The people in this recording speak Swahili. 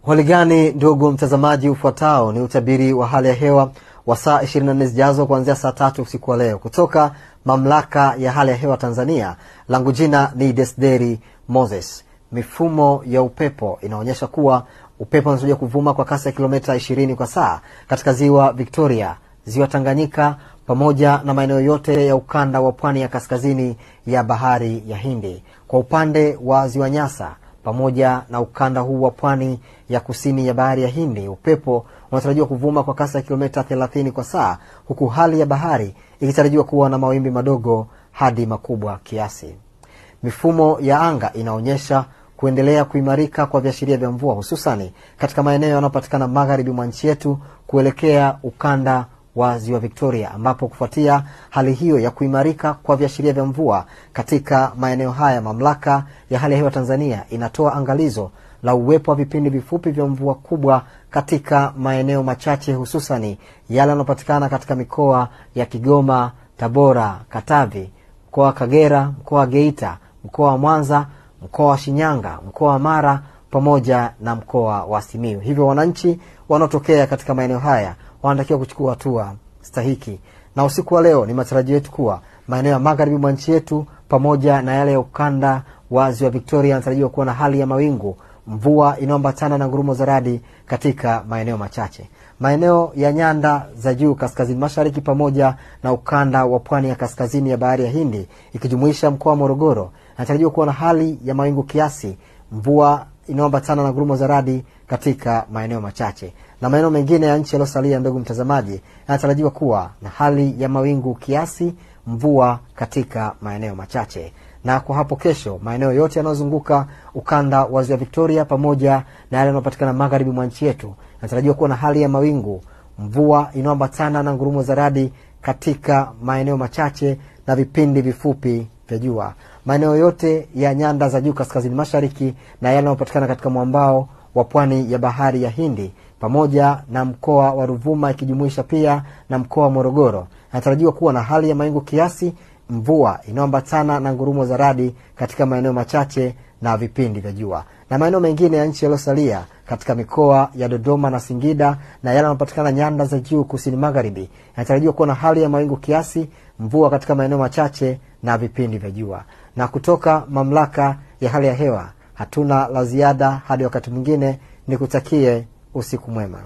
Waligani ndugu mtazamaji, ufuatao ni utabiri wa hali ya hewa wa saa 24 zijazo kuanzia saa 3 usiku wa leo kutoka Mamlaka ya Hali ya Hewa Tanzania. Langu jina ni Desderi Moses. Mifumo ya upepo inaonyesha kuwa upepo unatarajiwa kuvuma kwa kasi ya kilomita 20 kwa saa katika ziwa Victoria, ziwa Tanganyika pamoja na maeneo yote ya ukanda wa pwani ya kaskazini ya bahari ya Hindi. Kwa upande wa ziwa Nyasa pamoja na ukanda huu wa pwani ya kusini ya bahari ya Hindi, upepo unatarajiwa kuvuma kwa kasi ya kilomita 30 kwa saa, huku hali ya bahari ikitarajiwa kuwa na mawimbi madogo hadi makubwa kiasi. Mifumo ya anga inaonyesha kuendelea kuimarika kwa viashiria vya mvua, hususani katika maeneo yanayopatikana magharibi mwa nchi yetu kuelekea ukanda wa ziwa Victoria, ambapo kufuatia hali hiyo ya kuimarika kwa viashiria vya mvua katika maeneo haya, Mamlaka ya Hali ya Hewa Tanzania inatoa angalizo la uwepo wa vipindi vifupi vya mvua kubwa katika maeneo machache, hususani yale yanayopatikana katika mikoa ya Kigoma, Tabora, Katavi, mkoa wa Kagera, mkoa wa Geita, mkoa wa Mwanza, mkoa wa Shinyanga, mkoa wa Mara pamoja na mkoa wa Simiyu. Hivyo wananchi wanaotokea katika maeneo haya wanatakiwa kuchukua hatua stahiki. Na usiku wa leo ni matarajio yetu kuwa maeneo ya magharibi mwa nchi yetu pamoja na yale ya ukanda wa ziwa Victoria yanatarajiwa kuwa na hali ya mawingu, mvua inayoambatana na ngurumo za radi katika maeneo machache. Maeneo ya nyanda za juu kaskazini mashariki pamoja na ukanda wa pwani ya kaskazini ya bahari ya Hindi ikijumuisha mkoa wa Morogoro yanatarajiwa kuwa na hali ya mawingu kiasi, mvua inayoambatana na ngurumo za radi katika maeneo machache. Na maeneo mengine ya nchi yaliyosalia, ndugu mtazamaji, yanatarajiwa kuwa na hali ya mawingu kiasi, mvua katika maeneo machache. Na kwa hapo kesho, maeneo yote yanayozunguka ukanda wa ziwa Victoria pamoja na yale yanayopatikana magharibi mwa nchi yetu yanatarajiwa kuwa na hali ya mawingu, mvua inayoambatana na ngurumo za radi katika maeneo machache na vipindi vifupi vya jua. Maeneo yote ya nyanda za juu kaskazini mashariki na yale yanayopatikana katika mwambao wa pwani ya bahari ya Hindi pamoja na mkoa wa Ruvuma ikijumuisha pia na mkoa wa Morogoro yanatarajiwa kuwa na hali ya mawingu kiasi, mvua inayoambatana na ngurumo za radi katika maeneo machache na vipindi vya jua. Na maeneo mengine ya nchi yaliyosalia katika mikoa ya Dodoma na Singida na yale yanayopatikana nyanda za juu kusini magharibi yanatarajiwa kuwa na hali ya mawingu kiasi, mvua katika maeneo machache na vipindi vya jua. Na kutoka Mamlaka ya Hali ya Hewa hatuna la ziada hadi wakati mwingine, nikutakie usiku mwema.